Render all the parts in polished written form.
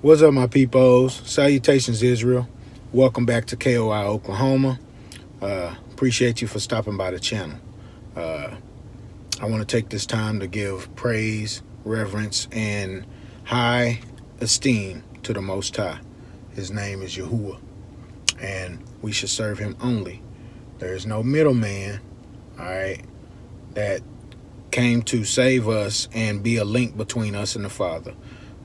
What's up, my peoples? Salutations, Israel. Welcome back to K.O.I, Oklahoma. Appreciate you for stopping by the channel. I want to take this time to give praise, reverence, and high esteem to the Most High. His name is Yahuwah, and we should serve him only. There is no middleman, all right, that came to save us and be a link between us and the Father.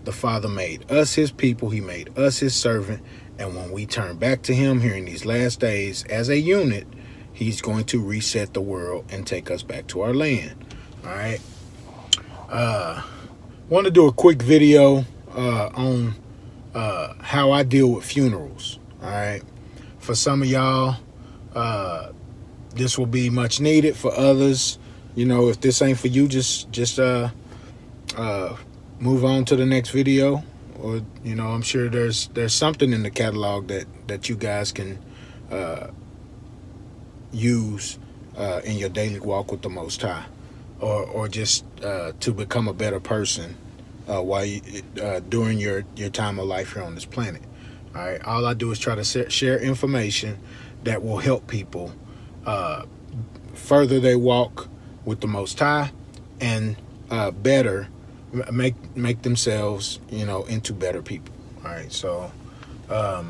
The Father made us his people. He made us his servant. And when we turn back to him here in these last days as a unit, he's going to reset the world and take us back to our land. All right. Want to do a quick video on how I deal with funerals. All right. For some of y'all, this will be much needed. For others, you know, if this ain't for you, just move on to the next video. Or, you know, I'm sure there's something in the catalog that you guys can use in your daily walk with the Most High, or just to become a better person during your time of life here on this planet. All right, all I do is try to share information that will help people further their walk with the Most High and better make themselves, you know, into better people. All right, so how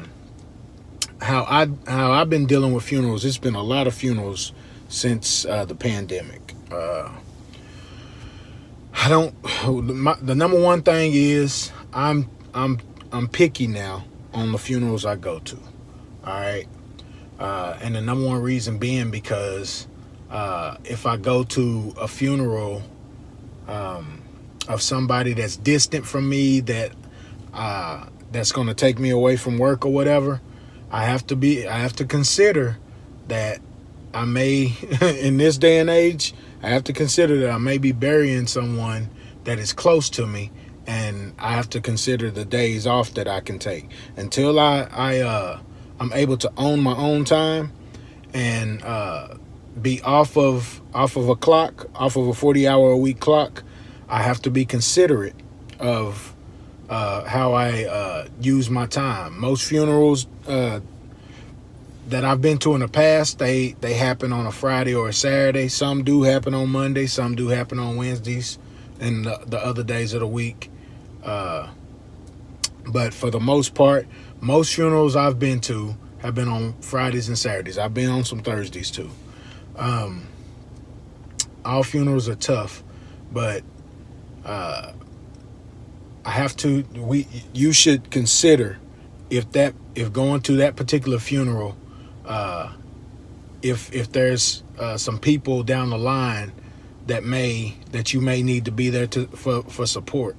I've been dealing with funerals. It's been a lot of funerals since the pandemic. The number one thing is I'm picky now on the funerals I go to. All right, and the number one reason being because if I go to a funeral of somebody that's distant from me, that's going to take me away from work or whatever, I have to consider that I may in this day and age, I have to consider that I may be burying someone that is close to me, and I have to consider the days off that I can take until I'm able to own my own time and be off of a 40-hour-a-week clock. I have to be considerate of how I use my time. Most funerals that I've been to in the past, they happen on a Friday or a Saturday. Some do happen on Monday. Some do happen on Wednesdays and the other days of the week. But for the most part, most funerals I've been to have been on Fridays and Saturdays. I've been on some Thursdays too. All funerals are tough, but you should consider if going to that particular funeral, if there's some people down the line that you may need to be there for support.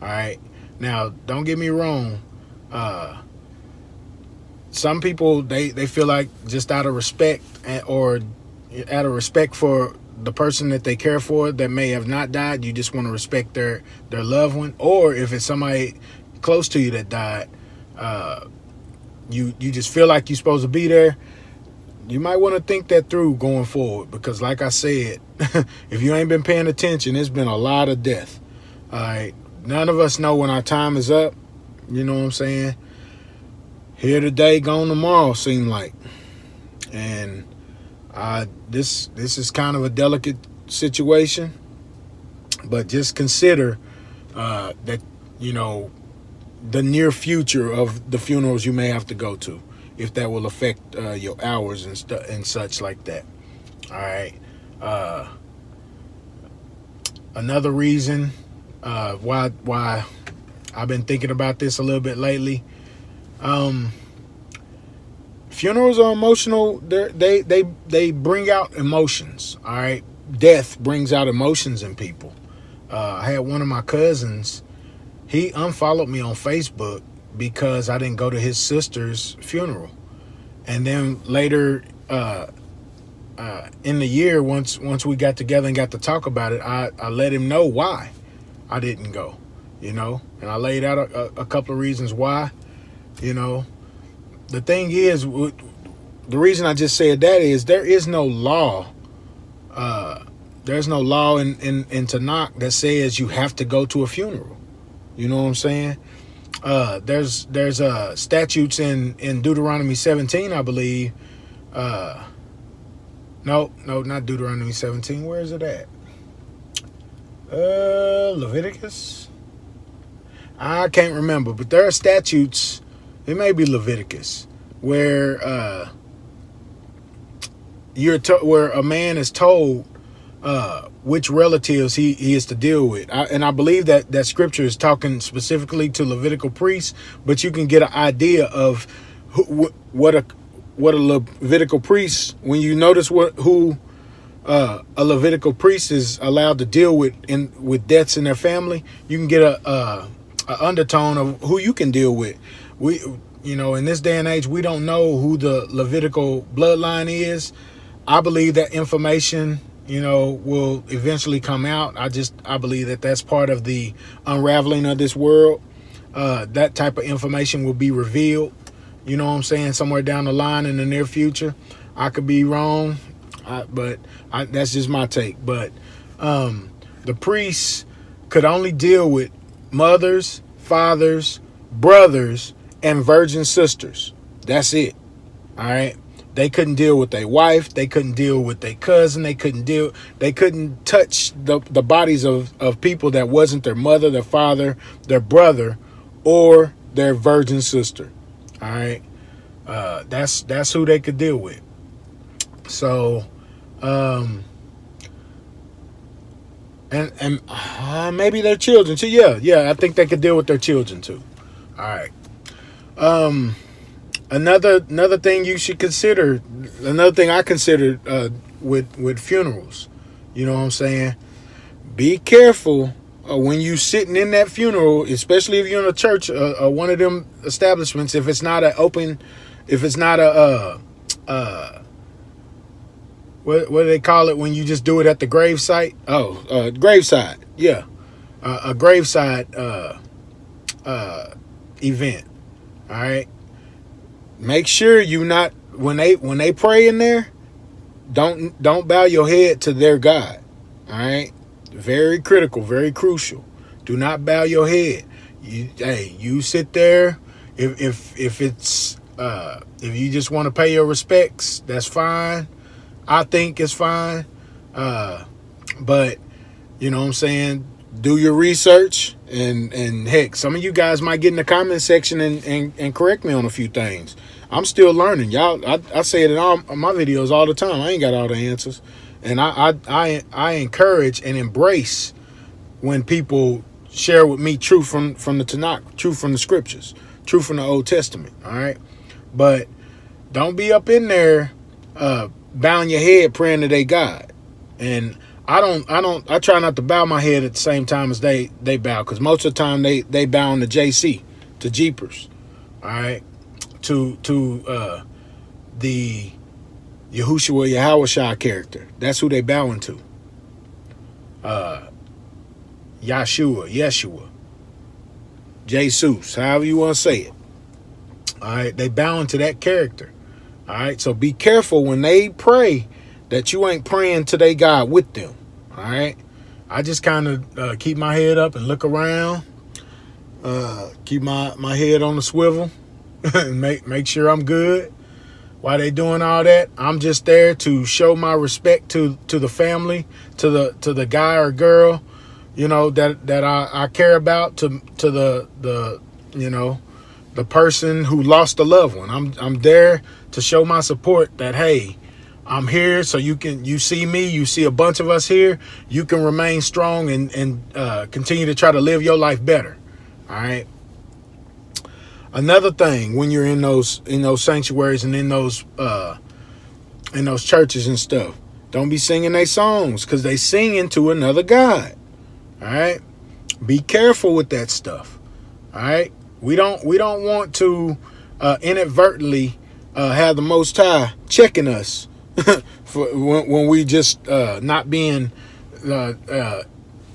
All right. Now, don't get me wrong. Some people they feel like just out of respect or out of respect for the person that they care for that may have not died, you just want to respect their loved one. Or if it's somebody close to you that died, you just feel like you're supposed to be there. You might want to think that through going forward, because like I said, if you ain't been paying attention, it's been a lot of death. All right, none of us know when our time is up. You know what I'm saying? Here today, gone tomorrow, seem like. And this is kind of a delicate situation, but just consider that, you know, the near future of the funerals you may have to go to, if that will affect your hours and such like that. All right. Another reason why I've been thinking about this a little bit lately. Funerals are emotional. They bring out emotions. All right, death brings out emotions in people. I had one of my cousins. He unfollowed me on Facebook because I didn't go to his sister's funeral, and then later in the year, once we got together and got to talk about it, I let him know why I didn't go. You know, and I laid out a couple of reasons why. You know. The thing is, the reason I just said that is there is no law. There's no law in Tanakh that says you have to go to a funeral. You know what I'm saying? There's statutes in Deuteronomy 17, I believe. No, not Deuteronomy 17. Where is it at? Leviticus? I can't remember, but there are statutes, it may be Leviticus, where where a man is told which relatives he is to deal with. And I believe that scripture is talking specifically to Levitical priests, but you can get an idea of what a Levitical priest, when you notice who a Levitical priest is allowed to deal with deaths in their family, you can get a undertone of who you can deal with. In this day and age, we don't know who the Levitical bloodline is. I believe that information, will eventually come out. I believe that that's part of the unraveling of this world. That type of information will be revealed, you know what I'm saying, somewhere down the line in the near future. I could be wrong, but that's just my take. But the priests could only deal with mothers, fathers, brothers, and virgin sisters. That's it. All right. They couldn't deal with their wife. They couldn't deal with their cousin. They couldn't touch the bodies of people that wasn't their mother, their father, their brother, or their virgin sister. All right. That's who they could deal with. So, and maybe their children too. Yeah, I think they could deal with their children too. All right. Another thing you should consider, another thing I consider with funerals, you know what I'm saying? Be careful when you sitting in that funeral, especially if you're in a church or one of them establishments. If it's not what do they call it when you just do it at the gravesite? Graveside. Yeah. A graveside event. All right. Make sure you not, when they pray in there, don't bow your head to their God. All right. Very critical, very crucial. Do not bow your head. You sit there. If you just want to pay your respects, that's fine. I think it's fine. But you know what I'm saying? Do your research and heck, some of you guys might get in the comment section and correct me on a few things. I'm still learning. Y'all, I say it in all my videos all the time. I ain't got all the answers. And I encourage and embrace when people share with me truth from the Tanakh, truth from the scriptures, truth from the Old Testament. All right. But don't be up in there bowing your head praying to their God. And I try not to bow my head at the same time as they bow, because most of the time they bow to JC, to Jeepers. All right. To the Yahuwah character. That's who they bowing to. Yeshua, Jesus, however you want to say it. All right, they bowing to that character. All right, so be careful when they pray that you ain't praying to their God with them. All right, I just kind of keep my head up and look around, keep my head on the swivel, and make sure I'm good. While they doing all that, I'm just there to show my respect to the family, to the guy or girl, that I care about, to the the person who lost a loved one. I'm there to show my support that, hey, I'm here so you see me, you see a bunch of us here, you can remain strong and continue to try to live your life better. All right. Another thing, when you're in those sanctuaries and in those churches and stuff, don't be singing their songs, because they singing to another God. All right, be careful with that stuff. All right, we don't want to inadvertently have the Most High checking us for when we just not being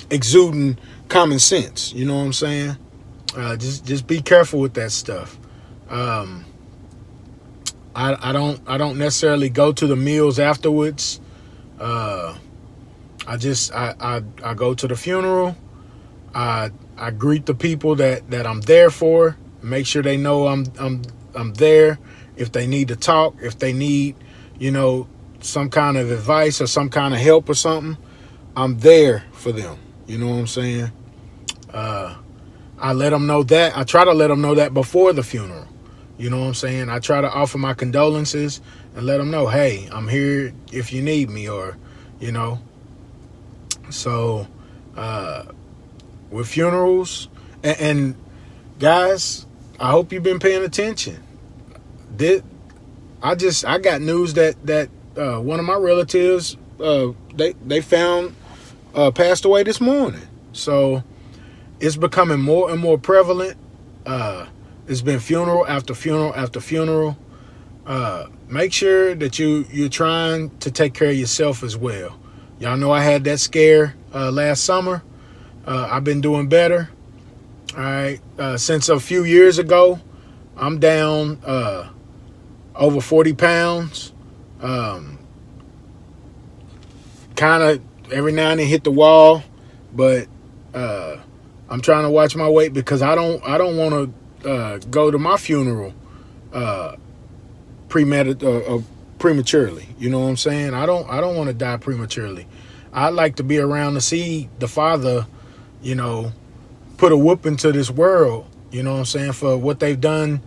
exuding common sense. You know what I'm saying? Just be careful with that stuff. I don't necessarily go to the meals afterwards. I go to the funeral. I greet the people that I'm there for. Make sure they know I'm there. If they need to talk, if they need, some kind of advice or some kind of help or something, I'm there for them. You know what I'm saying? I let them know that. I try to let them know that before the funeral. You know what I'm saying? I try to offer my condolences and let them know, hey, I'm here if you need me, or, So, with funerals, and guys, I hope you've been paying attention. I got news that one of my relatives, they found passed away this morning. So it's becoming more and more prevalent. It's been funeral after funeral after funeral. Make sure that you're trying to take care of yourself as well. Y'all know I had that scare last summer. I've been doing better. All right. Since a few years ago, I'm down over 40 pounds. Kind of every now and then hit the wall, but I'm trying to watch my weight because I don't want to go to my funeral prematurely. You know what I'm saying? I don't want to die prematurely. I'd like to be around to see the Father, put a whooping to this world, you know what I'm saying, for what they've done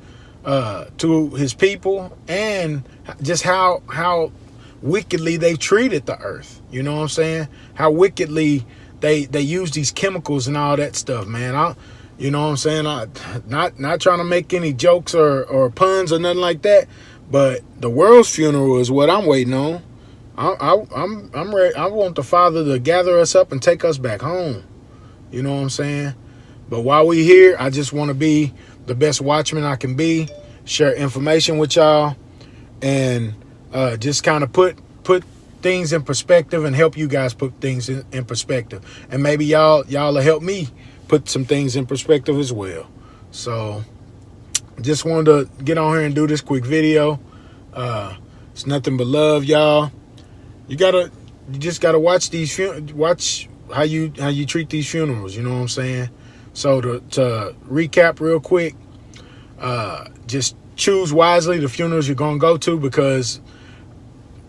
to his people, and just how wickedly they treated the earth. You know what I'm saying? How wickedly they use these chemicals and all that stuff, man. You know what I'm saying? Not trying to make any jokes or puns or nothing like that, but the world's funeral is what I'm waiting on. I'm ready. I want the Father to gather us up and take us back home. You know what I'm saying? But while we here, I just want to be the best watchman I can be, share information with y'all, and just kind of put things in perspective and help you guys put things in perspective. And maybe y'all will help me put some things in perspective as well. So just wanted to get on here and do this quick video. It's nothing but love, y'all. You just gotta watch watch how you treat these funerals. You know what I'm saying? So to recap real quick, just choose wisely the funerals you're gonna go to, because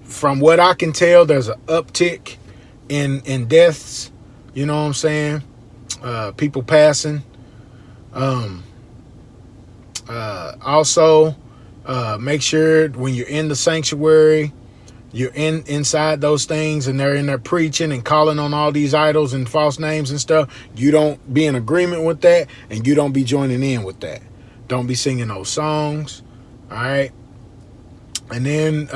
from what I can tell, there's an uptick in deaths. You know what I'm saying? People passing. Also, make sure when you're in the sanctuary, you're inside those things, and they're in there preaching and calling on all these idols and false names and stuff. You don't be in agreement with that, and you don't be joining in with that. Don't be singing those songs. All right. And then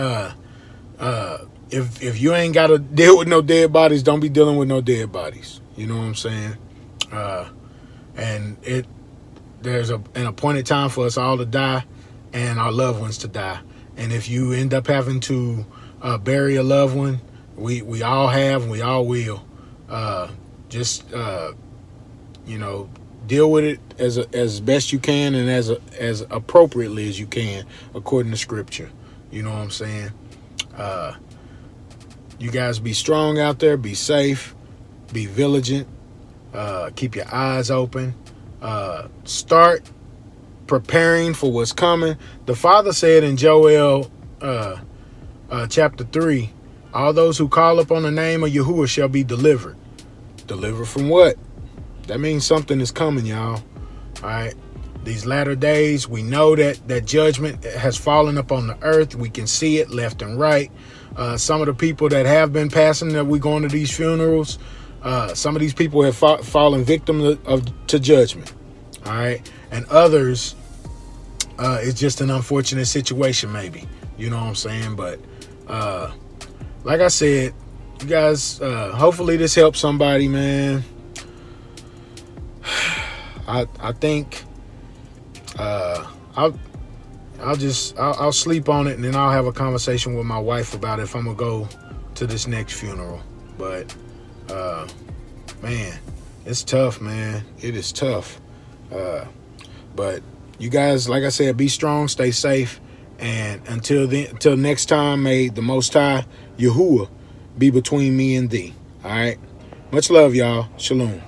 if you ain't got to deal with no dead bodies, don't be dealing with no dead bodies. You know what I'm saying? And there's an appointed time for us all to die and our loved ones to die. And if you end up having to bury a loved one, we all have and we all will. Just deal with it as best you can and as appropriately as you can according to Scripture. You know what I'm saying? You guys be strong out there. Be safe. Be vigilant. Keep your eyes open. Start preparing for what's coming. The Father said in Joel chapter 3, all those who call upon the name of Yahuwah shall be delivered. Delivered from what? That means something is coming, y'all. All right. These latter days, we know that judgment has fallen upon the earth. We can see it left and right. Some of the people that have been passing, that we going to these funerals, some of these people have fallen victim to judgment. All right. And others, it's just an unfortunate situation, maybe. You know what I'm saying? But like I said, you guys, hopefully this helps somebody, man. I think I'll sleep on it, and then I'll have a conversation with my wife about if I'm gonna go to this next funeral. But man, it's tough, man. It is tough. But you guys, like I said, be strong, stay safe, and until next time, may the Most High Yahuwah be between me and thee. All right. Much love, y'all. Shalom.